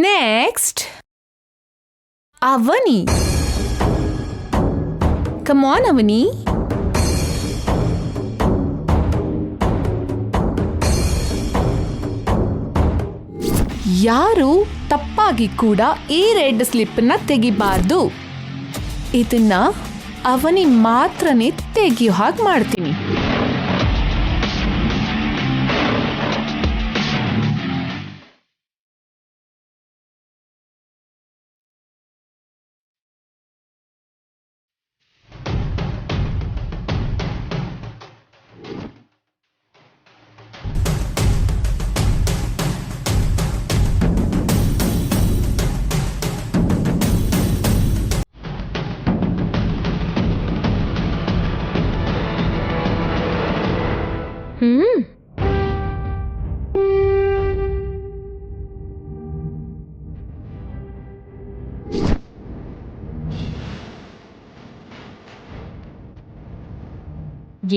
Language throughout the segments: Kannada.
Next Avani. Come on Avani. ಯಾರು ತಪ್ಪಾಗಿ ಕೂಡ ಈ ರೆಡ್ ಸ್ಲಿಪ್ನ ತೆಗಿಬಾರ್ದು. ಇದನ್ನ ಅವನಿ ಮಾತ್ರನೇ ತೆಗಿಯೋ ಹಾಗೆ ಮಾಡ್ತೀನಿ.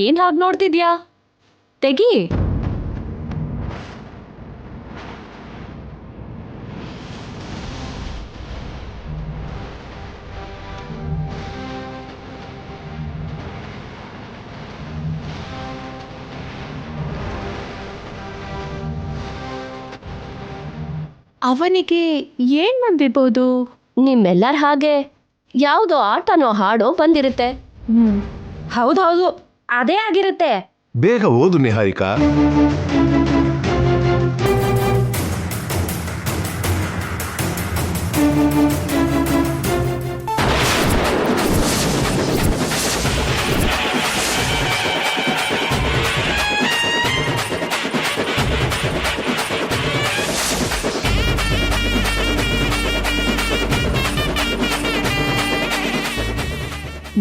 ಏನ್ ಹಾಗೆ ನೋಡ್ತಿದ್ಯಾ? ತೆಗಿ. ಅವನಿಗೆ ಏನ್ ಬಂದಿರ್ಬೋದು? ನಿಮ್ಮೆಲ್ಲರ ಹಾಗೆ ಯಾವುದೋ ಆಟನೋ ಹಾಡೋ ಬಂದಿರುತ್ತೆ. ಹೌದೌದು, ಅದೇ ಆಗಿರುತ್ತೆ. ಬೇಗ ಓದು ನಿಹಾರಿಕಾ.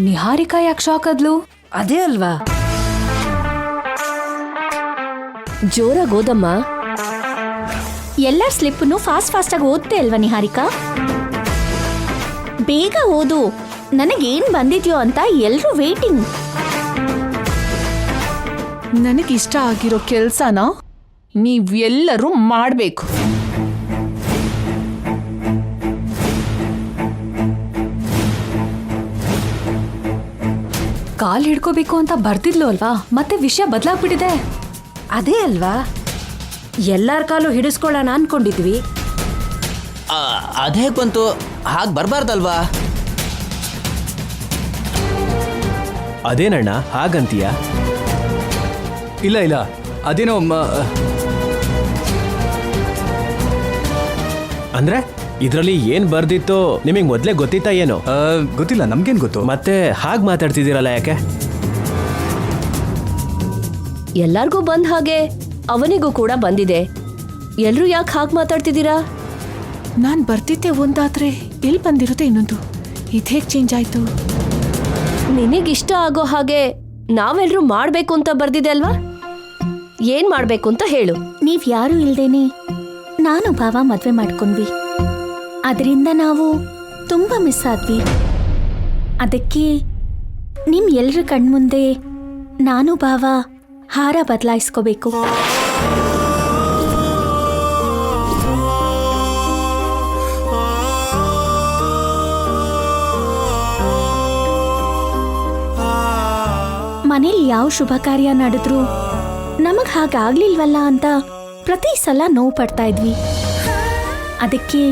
ನಿಹಾರಿಕಾ ಯಾಕೆ ಶಾಕ್ ಆದ್ಲು? ಅದೇ ಅಲ್ವಾ? ಜೋರಾಗಿ ಓದಮ್ಮ. ಎಲ್ಲರ ಸ್ಲಿಪ್ಪನ್ನು ಫಾಸ್ಟ್ ಆಗಿ ಓದ್ತೆ ಅಲ್ವಾ ನಿಹಾರಿಕಾ? ಬೇಗ ಓದು, ನನಗೇನ್ ಬಂದಿದ್ಯೋ ಅಂತ ಎಲ್ರೂ ವೇಟಿಂಗ್. ನನಗಿಷ್ಟ ಆಗಿರೋ ಕೆಲ್ಸನ ನೀವೆಲ್ಲರೂ ಮಾಡಬೇಕು. ಕಾಲ್ ಹಿಡ್ಕೋಬೇಕು ಅಂತ ಬರ್ತಿದ್ಲು ಅಲ್ವಾ, ಮತ್ತೆ ವಿಷಯ ಬದಲಾಗ್ಬಿಟ್ಟಿದೆ. ಅದೇ ಅಲ್ವಾ, ಎಲ್ಲರ ಕಾಲು ಹಿಡಿಸ್ಕೊಳ್ಳೋಣ ಅನ್ಕೊಂಡಿದ್ವಿ. ಅದೇ ಬಂತು, ಹಾಗೆ ಬರಬಾರ್ದಲ್ವಾ? ಅದೇನಣ್ಣ ಹಾಗಂತೀಯ? ಇಲ್ಲ ಇಲ್ಲ, ಅದೇನೋ ಅಂದ್ರೆ ಇದ್ರಲ್ಲಿ ಏನ್ ಬರ್ದಿತ್ತು ನಿಮಗೆ ಮೊದ್ಲೇ ಗೊತ್ತಿತ್ತಾ ಏನೋ? ಗೊತ್ತಿಲ್ಲ, ನಮ್ಗೇನ್ ಗೊತ್ತು? ಮತ್ತೆ ಹಾಗೆ ಮಾತಾಡ್ತಿದ್ದೀರಲ್ಲ ಯಾಕೆ? ಎಲ್ಲಾರ್ಗೂ ಬಂದ ಹಾಗೆ ಅವನಿಗೂ ಕೂಡ ಬಂದಿದೆ. ಎಲ್ರೂ ಯಾಕೆ ಹಾಗೆ ಮಾತಾಡ್ತಿದ್ದೀರಾ? ನಾನು ಬರ್ತಿದ್ದೆ ಒಂದಾದ್ರೆ ಇಲ್ಲಿ ಬಂದಿರುತ್ತೆ ಇನ್ನೊಂದು. ಇದು ಹೇಗೆ ಚೇಂಜ್ ಆಯ್ತು? ನಿನಗಿಷ್ಟ ಆಗೋ ಹಾಗೆ ನಾವೆಲ್ಲರೂ ಮಾಡ್ಬೇಕು ಅಂತ ಬರ್ದಿದೆ ಅಲ್ವಾ? ಏನ್ ಮಾಡ್ಬೇಕು ಅಂತ ಹೇಳು. ನೀವ್ ಯಾರು ಇಲ್ದೇನೆ ನಾನು ಭಾವ ಮದ್ವೆ ಮಾಡ್ಕೊಂಡ್ವಿ. ಅದರಿಂದ ನಾವು ತುಂಬಾ ಮಿಸ್ ಆದ್ವಿ. ಅದಕ್ಕೆ ನಿಮ್ ಎಲ್ರ ಕಣ್ಮುಂದೆ ನಾನು ಭಾವ ಹಾರ ಬದಲಾಯಿಸ್ಕೋಬೇಕು. ಮನೇಲಿ ಯಾವ ಶುಭ ಕಾರ್ಯ ನಡೆದ್ರು ನಮಗ್ ಹಾಗಾಗ್ಲಿಲ್ವಲ್ಲ ಅಂತ ಪ್ರತಿ ಸಲ ನೋವು ಪಡ್ತಾ ಇದ್ವಿ. ಅದಕ್ಕೆ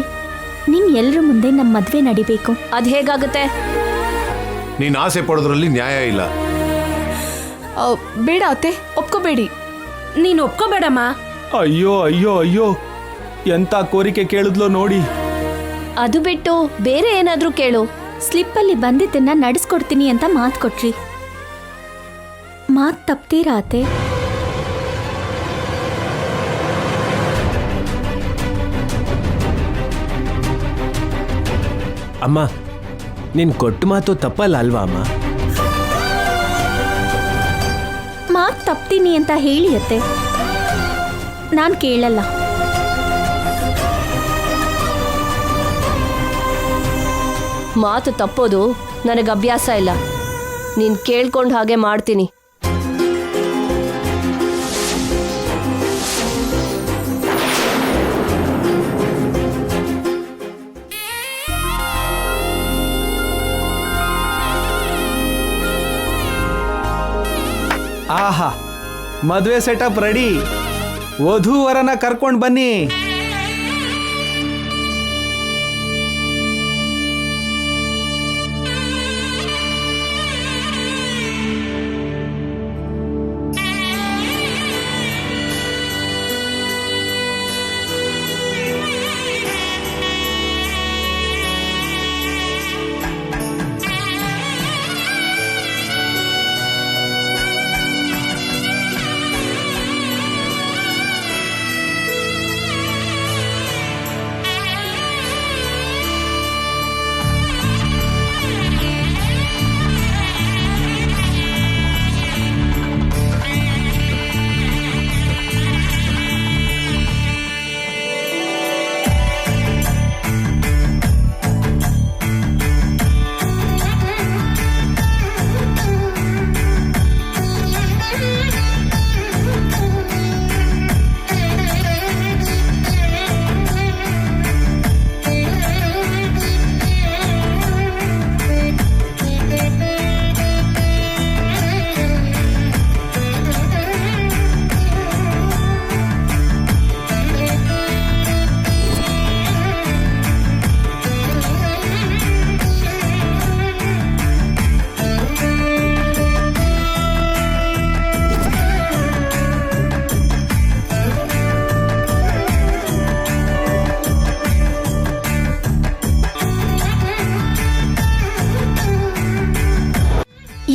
ನಿಮ್ ಎಲ್ರ ಮುಂದೆ ನಮ್ಮ ಮದ್ವೆ ನಡಿಬೇಕು. ಅದ್ ಹೇಗಾಗುತ್ತೆ? ನೀನ್ ಆಸೆ ಪಡೋದ್ರಲ್ಲಿ ನ್ಯಾಯ ಇಲ್ಲ. ಬೇಡ ಅತ್ತೆ, ಒಪ್ಕೋಬೇಡಿ. ನೀನು ಒಪ್ಕೋಬೇಡಮ್ಮ. ಅಯ್ಯೋ ಅಯ್ಯೋ ಅಯ್ಯೋ, ಎಂತ ಕೋರಿಕೆ ಕೇಳಿದ್ಲೋ ನೋಡಿ. ಅದು ಬಿಟ್ಟು ಬೇರೆ ಏನಾದ್ರೂ ಕೇಳು. ಸ್ಲಿಪ್ಪಲ್ಲಿ ಬಂದಿದ್ದನ್ನ ನಡೆಸ್ಕೊಡ್ತೀನಿ ಅಂತ ಮಾತು ಕೊಟ್ರಿ. ಮಾತು ತಪ್ತೀರಾ ಅತ್ತೆ? ಅಮ್ಮ, ನೀನ್ ಕೊಟ್ಟು ಮಾತು ತಪ್ಪಲ್ಲ ಅಲ್ವಾ ಅಮ್ಮ? ಮಾತು ತಪ್ತೀನಿ ಅಂತ ಹೇಳಿ ಅತ್ತೆ, ನಾನು ಕೇಳಲ್ಲ. ಮಾತು ತಪ್ಪೋದು ನನಗೆ ಅಭ್ಯಾಸ ಇಲ್ಲ. ನೀನ್ ಕೇಳ್ಕೊಂಡ್ ಹಾಗೆ ಮಾಡ್ತೀನಿ. ಆಹಾ ಮದುವೆ ಸೆಟಪ್ ರೆಡಿ. ವಧೂವರನ ಕರ್ಕೊಂಡು ಬನ್ನಿ.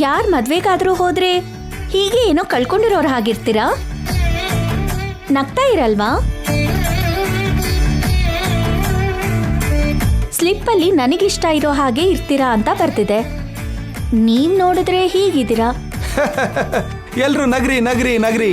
ಯಾರ್ ಮದ್ವೆಗಾದ್ರೂ ಹೋದ್ರೆ ಹೀಗೆ ಏನೋ ಕಳ್ಕೊಂಡಿರೋರ್ ಹಾಗಿರ್ತೀರಾ? ನಗ್ತಾ ಇರಲ್ವಾ? ಸ್ಲಿಪ್ಪಲ್ಲಿ ನನಗಿಷ್ಟ ಇರೋ ಹಾಗೆ ಇರ್ತೀರಾ ಅಂತ ಬರ್ತಿದೆ. ನೀವ್ ನೋಡಿದ್ರೆ ಹೀಗಿದ್ದೀರಾ. ಎಲ್ರು ನಗ್ರಿ ನಗ್ರಿ ನಗ್ರಿ.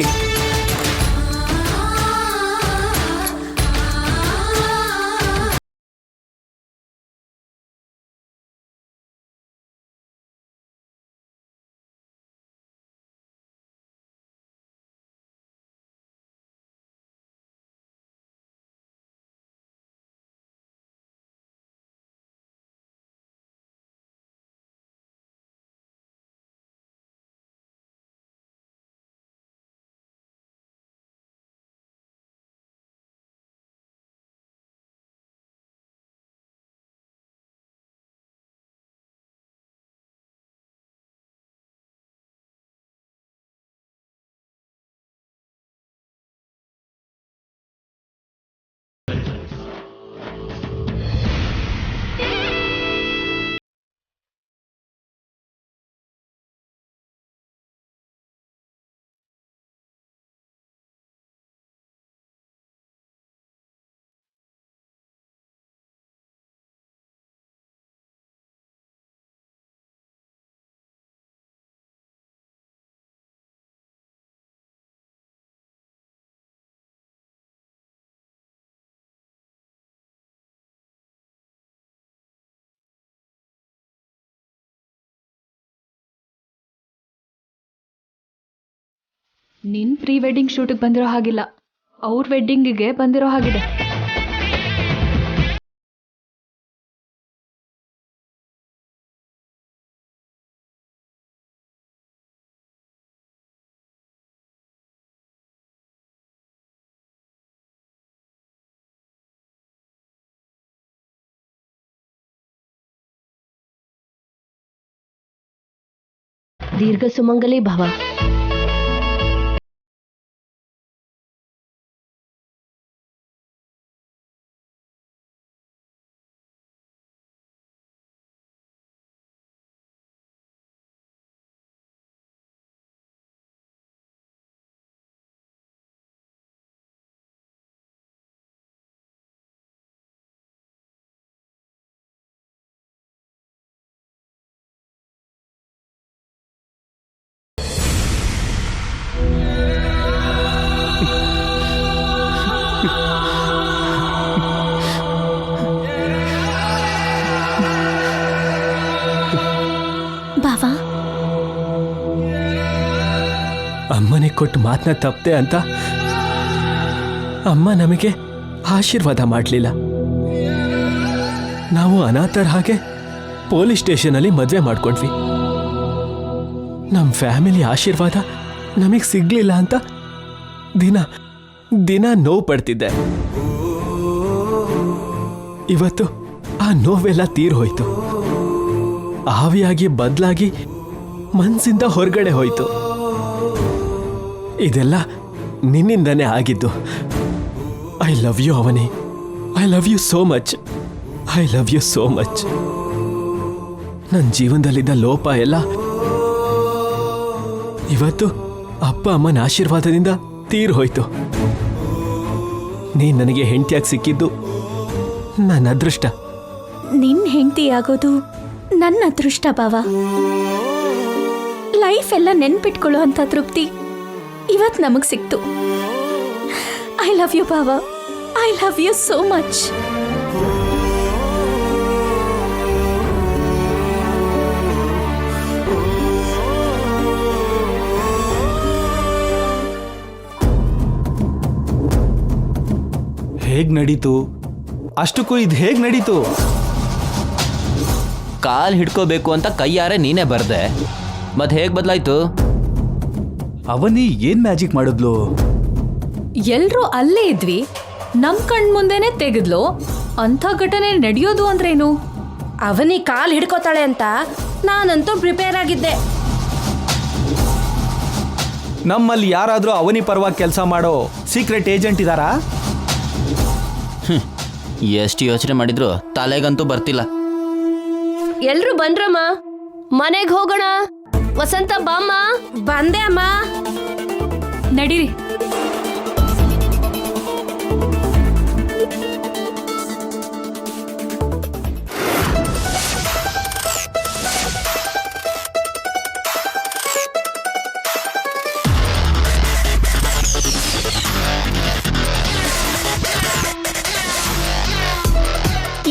ನಿನ್ ಪ್ರೀ ವೆಡ್ಡಿಂಗ್ ಶೂಟಿಗೆ ಬಂದಿರೋ ಹಾಗಿಲ್ಲ, ಅವ್ರ ವೆಡ್ಡಿಂಗಿಗೆ ಬಂದಿರೋ ಹಾಗಿದೆ. ದೀರ್ಘ ಸುಮಂಗಲಿ ಭವ. ಬಾವಾ, ಅಮ್ಮನಿಗೆ ಕೊಟ್ಟು ಮಾತನ್ನ ತಪ್ಪದೆ ಅಂತ ಅಮ್ಮ ನಮಗೆ ಆಶೀರ್ವಾದ ಮಾಡಲಿಲ್ಲ. ನಾವು ಅನಾಥರ ಹಾಗೆ ಪೊಲೀಸ್ ಸ್ಟೇಷನಲ್ಲಿ ಮದುವೆ ಮಾಡ್ಕೊಂಡ್ವಿ. ನಮ್ಮ ಫ್ಯಾಮಿಲಿ ಆಶೀರ್ವಾದ ನಮಗೆ ಸಿಗ್ಲಿಲ್ಲ ಅಂತ ದಿನ ದಿನ ನೋವು ಪಡ್ತಿದ್ದೆ. ಇವತ್ತು ಆ ನೋವೆಲ್ಲ ತೀರ್ ಹೋಯ್ತು. ಆವಿಯಾಗಿ ಬದಲಾಗಿ ಮನ್ಸಿಂದ ಹೊರಗಡೆ ಹೋಯ್ತು. ಇದೆಲ್ಲ ನಿನ್ನಿಂದನೇ ಆಗಿದ್ದು. I love you Avani. I love you so much. I love you so much. ನನ್ನ ಜೀವನದಲ್ಲಿದ್ದ ಲೋಪ ಎಲ್ಲ ಇವತ್ತು ಅಪ್ಪ ಅಮ್ಮನ ಆಶೀರ್ವಾದದಿಂದ ತೀರ್ ಹೋಯ್ತು. ನೀನ್ ನನಗೆ ಹೆಂಡತಿಯಾಗಿ ಸಿಕ್ಕಿದ್ದು ನನ್ನ ಅದೃಷ್ಟ. ನಿನ್ ಹೆಂಡತಿ ಆಗೋದು ನನ್ನ ಅದೃಷ್ಟ ಭಾವ. ಲೈಫ್ ಎಲ್ಲ ನೆನ್ಪಿಟ್ಕೊಳ್ಳೋ ಅಂತ ತೃಪ್ತಿ ಇವತ್ ನಮಗ್ ಸಿಕ್ತು. ಐ ಲವ್ ಯು ಭಾವ. I love you so much. ಹೇಗ್ ನಡೀತು? ಅಷ್ಟಕ್ಕೂ ಇದು ಹೇಗ್ ನಡೀತು? ಕಾಲ್ ಹಿಡ್ಕೋಬೇಕು ಅಂತ ಕೈಯಾರೆ ನೀನೇ ಬರ್ದೆ, ಮತ್ತೆ ಹೇಗೆ ಬದಲಾಯ್ತು? ಅವನಿ ಏನ್ ಮ್ಯಾಜಿಕ್ ಮಾಡಿದ್ಲು? ಎಲ್ರೂ ಅಲ್ಲೇ ಇದ್ವಿ, ನಮ್ ಕಣ್ ಮುಂದೆನೆ ತೆಗೆದ್ಲು. ಅಂಥ ಘಟನೆ ನಡೆಯೋದು ಅಂದ್ರೇನು? ಅವನಿ ಕಾಲ್ ಹಿಡ್ಕೋತಾಳೆ ಅಂತ ನಾನಂತೂ ಪ್ರಿಪೇರ್ ಆಗಿದ್ದೆ. ನಮ್ಮಲ್ಲಿ ಯಾರಾದ್ರೂ ಅವನಿ ಪರವಾಗಿ ಕೆಲಸ ಮಾಡೋ ಸೀಕ್ರೆಟ್ ಏಜೆಂಟ್ ಇದಾರಾ? ಎಷ್ಟು ಯೋಚನೆ ಮಾಡಿದ್ರು ತಲೆಗಂತೂ ಬರ್ತಿಲ್ಲ. ಎಲ್ರು ಬಂದ್ರಮ್ಮ, ಮನೆಗೆ ಹೋಗೋಣ. ವಸಂತ ಬಾಮ್ಮ. ಬಂದೆ ಅಮ್ಮ. ನಡೀರಿ.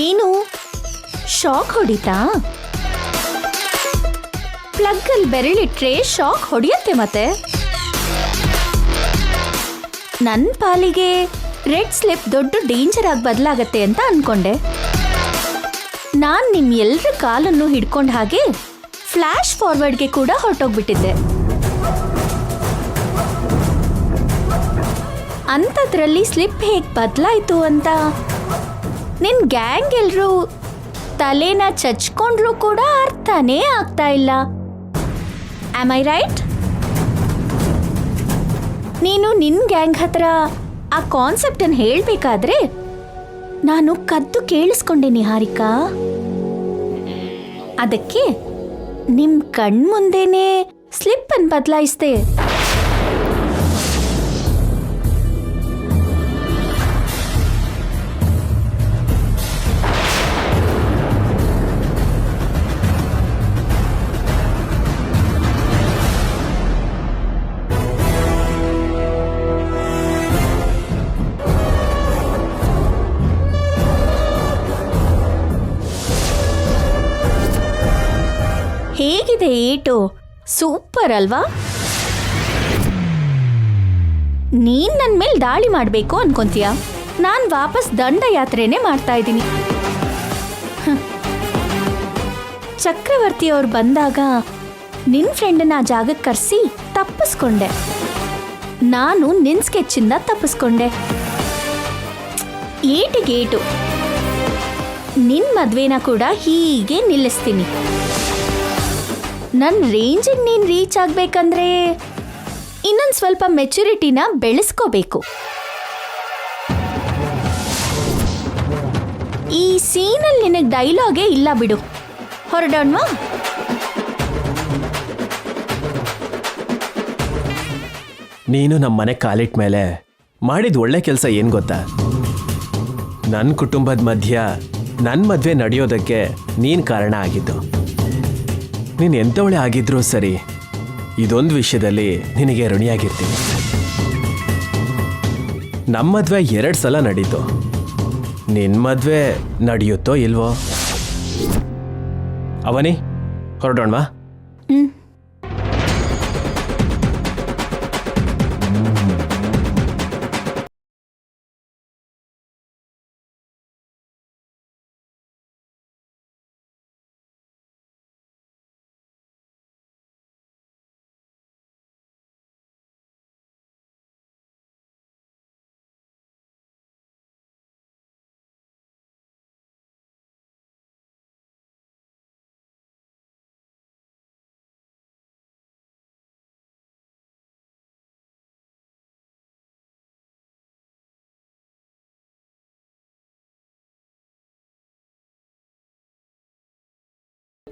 ಏನು ಶಾಕ್ ಹೊಡಿತಾ? ಪ್ಲಗ್ ಅಲ್ಲಿ ಬೆರಳಿಟ್ರೆ ಶಾಕ್ ಹೊಡಿಯತ್ತೆ. ಮತ್ತೆ ನನ್ನ ಪಾಲಿಗೆ ರೆಡ್ ಸ್ಲಿಪ್ ದೊಡ್ಡ ಡೇಂಜರ್ ಆಗಿ ಬದಲಾಗತ್ತೆ ಅಂತ ಅನ್ಕೊಂಡೆ. ನಾನ್ ನಿಮ್ ಎಲ್ರ ಕಾಲನ್ನು ಹಿಡ್ಕೊಂಡ ಹಾಗೆ ಫ್ಲಾಶ್ ಫಾರ್ವರ್ಡ್ಗೆ ಕೂಡ ಹೊರಟೋಗ್ಬಿಟ್ಟಿದ್ದೆ. ಅಂಥದ್ರಲ್ಲಿ ಸ್ಲಿಪ್ ಹೇಗೆ ಬದಲಾಯಿತು ಅಂತ ನಿನ್ ಗ್ಯಾಂಗ್ ಎಲ್ರು ತಲೆನ ಚಚ್ಕೊಂಡ್ರು ಕೂಡ ಅರ್ಥನೇ ಆಗ್ತಾ ಇಲ್ಲ. Am I right? ನೀನು ನಿನ್ ಗ್ಯಾಂಗ್ ಹತ್ರ ಆ ಕಾನ್ಸೆಪ್ಟ್ ಅನ್ನು ಹೇಳ್ಬೇಕಾದ್ರೆ ನಾನು ಕದ್ದು ಕೇಳಿಸ್ಕೊಂಡೆ ನಿಹಾರಿಕಾ. ಅದಕ್ಕೆ ನಿಮ್ ಕಣ್ಮುಂದೆನೆ ಸ್ಲಿಪ್ ಅನ್ನು ಬದಲಾಯಿಸ್ದೆ. ಹೇಗಿದೆ ಏಟು? ಸೂಪರ್ ಅಲ್ವಾ? ನೀನ್ ನನ್ನ ಮೇಲೆ ದಾಳಿ ಮಾಡಬೇಕು ಅನ್ಕೊಂತೀಯ? ನಾನ್ ವಾಪಸ್ ದಂಡಯಾತ್ರೆನೇ ಮಾಡ್ತಾ ಇದ್ದೀನಿ. ಚಕ್ರವರ್ತಿ ಅವ್ರು ಬಂದಾಗ ನಿನ್ ಫ್ರೆಂಡನ್ನ ಆ ಜಾಗಕ್ಕೆ ಕರೆಸಿ ತಪ್ಪಿಸ್ಕೊಂಡೆ. ನಾನು ನಿನ್ ಸ್ಕೆಚ್ಚಿಂದ ತಪ್ಪಿಸ್ಕೊಂಡೆ. ಏಟಿಗೇಟು. ನಿನ್ ಮದ್ವೆನ ಕೂಡ ಹೀಗೆ ನಿಲ್ಲಿಸ್ತೀನಿ. ನನ್ನ ರೇಂಜಿಗೆ ನೀನು ರೀಚ್ ಆಗಬೇಕಂದ್ರೆ ಇನ್ನೊಂದು ಸ್ವಲ್ಪ ಮೆಚುರಿಟಿನ ಬೆಳೆಸ್ಕೋಬೇಕು. ಈ ಸೀನಲ್ಲಿ ನಿನಗೆ ಡೈಲಾಗೇ ಇಲ್ಲ ಬಿಡು. ಹೊರಡೋಣವಾ? ನೀನು ನಮ್ಮ ಮನೆ ಕಾಲಿಟ್ಟ ಮೇಲೆ ಮಾಡಿದ ಒಳ್ಳೆ ಕೆಲಸ ಏನು ಗೊತ್ತಾ? ನನ್ನ ಕುಟುಂಬದ ಮಧ್ಯ ನನ್ನ ಮದುವೆ ನಡೆಯೋದಕ್ಕೆ ನೀನು ಕಾರಣ ಆಗಿದ್ದು. ನೀನು ಎಂಥವಳೆ ಆಗಿದ್ರೂ ಸರಿ, ಇದೊಂದು ವಿಷಯದಲ್ಲಿ ನಿನಗೆ ಋಣಿಯಾಗಿರ್ತೀನಿ. ನಮ್ಮ ಮದುವೆ 2 ಸಲ ನಡೀತು. ನಿನ್ನ ಮದುವೆ ನಡೆಯುತ್ತೋ ಇಲ್ವೋ? ಅವನಿ, ಹೊರಡೋಣವಾ?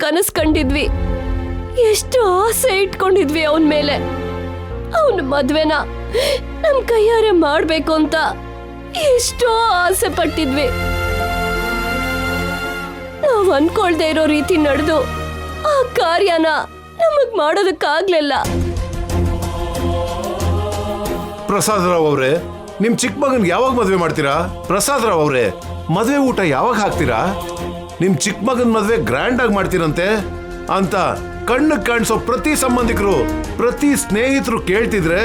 ಕನಸು ಕಂಡಿದ್ವಿ, ಎಷ್ಟು ಆಸೆ ಇಟ್ಕೊಂಡಿದ್ವಿ ಅವನ ಮೇಲೆ. ಅವನ ಮದ್ವೆನ ನಮ್ ಕೈಯಾರೆ ಮಾಡ್ಬೇಕು ಅಂತ ಎಷ್ಟೋ ಆಸೆ ಪಟ್ಟಿದ್ವಿ. ನಾವ್ ಅನ್ಕೊಳ್ದೆ ಇರೋ ರೀತಿ ನಡೆದು ಆ ಕಾರ್ಯನ ನಮಗ್ ಮಾಡೋದಕ್ಕಾಗ್ಲಿಲ್ಲ. ಪ್ರಸಾದ್ ರಾವ್ ಅವ್ರೆ, ನಿಮ್ ಚಿಕ್ಕ ಮಗನ್ ಯಾವಾಗ ಮದ್ವೆ ಮಾಡ್ತೀರಾ? ಪ್ರಸಾದ್ ರಾವ್ ಅವ್ರೆ, ಮದ್ವೆ ಊಟ ಯಾವಾಗ ಹಾಕ್ತೀರಾ? ನಿಮ್ ಚಿಕ್ಕ ಮಗನ್ ಮದ್ವೆ ಗ್ರ್ಯಾಂಡ್ ಆಗಿ ಮಾಡ್ತೀರಂತೆ ಅಂತ ಕಣ್ಣು ಕಾಣಿಸೋ ಪ್ರತಿ ಸಂಬಂಧಿಕರು, ಪ್ರತಿ ಸ್ನೇಹಿತರು ಕೇಳ್ತಿದ್ರೆ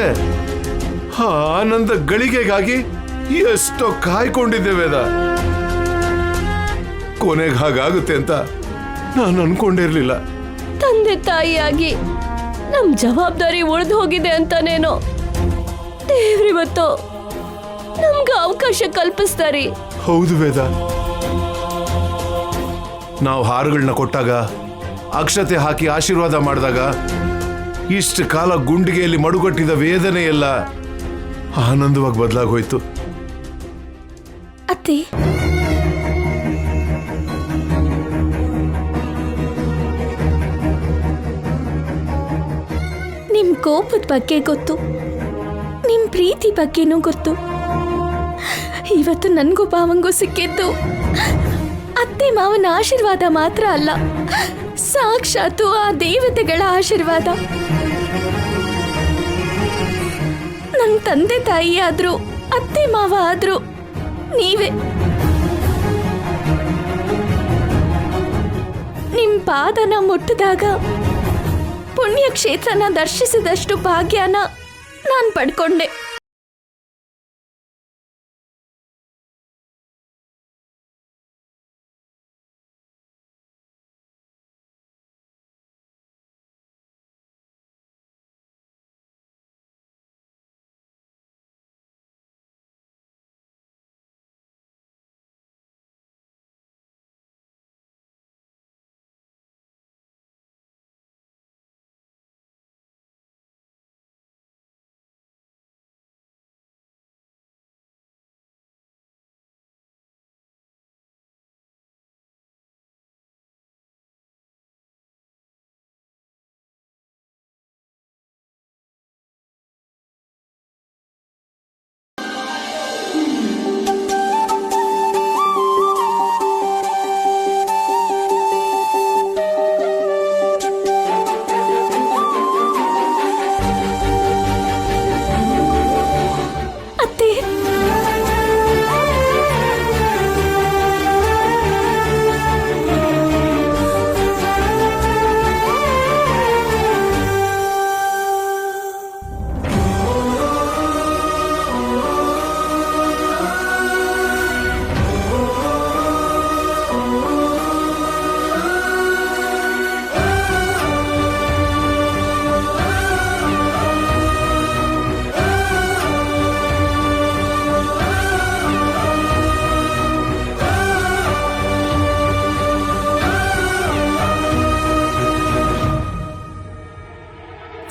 ಆನಂದ ಗಳಿಗೆಗಾಗಿ ಎಷ್ಟೋ ಕಾಯ್ಕೊಂಡಿದ್ದೇವೆ. ಕೊನೆಗೆ ಹಾಗಾಗುತ್ತೆ ಅಂತ ನಾನು ಅನ್ಕೊಂಡಿರ್ಲಿಲ್ಲ. ತಂದೆ ತಾಯಿಯಾಗಿ ನಮ್ ಜವಾಬ್ದಾರಿ ಉಳಿದು ಹೋಗಿದೆ ಅಂತಾನೇನೋ ದೇವ್ರಿವತ್ತು ನಮ್ಗೆ ಅವಕಾಶ ಕಲ್ಪಿಸ್ತಾರಿ. ಹೌದು ವೇದ, ನಾವು ಹಾರಗಳನ್ನ ಕೊಟ್ಟಾಗ, ಅಕ್ಷತೆ ಹಾಕಿ ಆಶೀರ್ವಾದ ಮಾಡಿದಾಗ ಇಷ್ಟು ಕಾಲ ಗುಂಡಿಗೆಯಲ್ಲಿ ಮಡುಗಟ್ಟಿದ ವೇದನೆ ಎಲ್ಲ ಆನಂದವಾಗಿ ಬದಲಾಗೋಯ್ತು. ಅತ್ತೆ, ನಿಮ್ ಕೋಪದ ಬಗ್ಗೆ ಗೊತ್ತು, ನಿಮ್ ಪ್ರೀತಿ ಬಗ್ಗೆನೂ ಗೊತ್ತು. ಇವತ್ತು ನನ್ಗೂ ಭಾವಂಗೂ ಸಿಕ್ಕಿದ್ದು ಅತ್ತೆ ಮಾವನ ಆಶೀರ್ವಾದ ಮಾತ್ರ ಅಲ್ಲ, ಸಾಕ್ಷಾತ್ತು ಆ ದೇವತೆಗಳ ಆಶೀರ್ವಾದ. ನನ್ ತಂದೆ ತಾಯಿ ಆದ್ರು, ಅತ್ತೆ ಮಾವ ಆದ್ರು ನೀವೇ. ನಿಮ್ ಪಾದನ ಮುಟ್ಟಿದಾಗ ಪುಣ್ಯಕ್ಷೇತ್ರನ ದರ್ಶಿಸಿದಷ್ಟು ಭಾಗ್ಯನ ನಾನ್ ಪಡ್ಕೊಂಡೆ.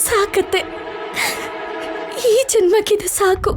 ಸಾಕತ್ತೆ, ಈ ಜನ್ಮಕ್ಕಿದು ಸಾಕು.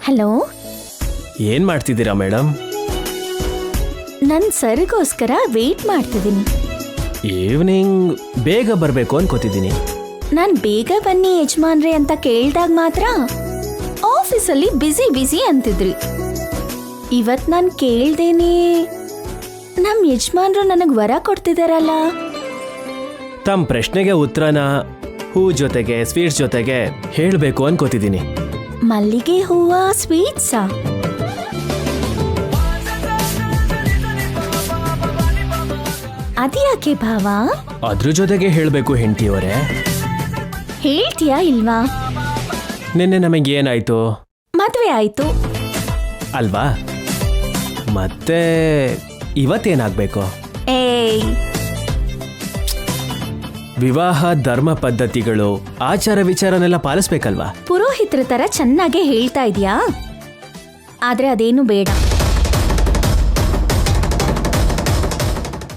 ಹಲೋ, ಏನ್ ಮಾಡ್ತಿದ್ದೀರಾ ಮೇಡಮ್? ನನ್ನ ಸರ್ಗೋಸ್ಕರ ವೇಟ್ ಮಾಡ್ತಿದ್ದೀನಿ. ಈವ್ನಿಂಗ್ ಬೇಗ ಬರಬೇಕು ಅನ್ಕೋತಿದ್ದೀನಿ. ನಾನು ಬೇಗ ಬನ್ನಿ ಯಜಮಾನ್ರೆ ಅಂತ ಕೇಳ್ದಾಗ ಮಾತ್ರ ಆಫೀಸಲ್ಲಿ ಬಿಸಿ ಅಂತಿದ್ರಿ. ಇವತ್ತು ನಾನು ಕೇಳ್ದೇನೆ ನಮ್ಮ ಯಜಮಾನ್ರು ನನಗೆ ವರ ಕೊಡ್ತಿದಾರಲ್ಲ. ತಮ್ಮ ಪ್ರಶ್ನೆಗೆ ಉತ್ತರನ ಹೂ ಜೊತೆಗೆ ಸ್ವೀಟ್ಸ್ ಜೊತೆಗೆ ಹೇಳಬೇಕು ಅನ್ಕೋತಿದ್ದೀನಿ. ಮಲ್ಲಿಗೆ ಹೂವ ಸ್ವೀಟ್ಸಾ? ಅದ್ಯಾಕೆ ಭಾವ? ಅದ್ರ ಜೊತೆಗೆ ಹೇಳಬೇಕು ಹೆಂಡತಿಯವರೇ. ಹೇಳ್ತೀಯಾ ಇಲ್ವಾ? ನಿನ್ನೆ ನಮಗೇನಾಯ್ತು ಮದ್ವೆ ಆಯ್ತು ಅಲ್ವಾ? ಮತ್ತೆ ಇವತ್ತೇನಾಗಬೇಕು? ಏಯ್, ವಿವಾಹ ಧರ್ಮ ಪದ್ಧತಿಗಳು ಆಚಾರ ವಿಚಾರನೆಲ್ಲ ಪಾಲಿಸ್ಬೇಕಲ್ವಾ? ಪುರೋಹಿತರ ತರ ಚೆನ್ನಾಗೆ ಹೇಳ್ತಾ ಇದೀಯಾ, ಆದ್ರೆ ಅದೇನು ಬೇಡ.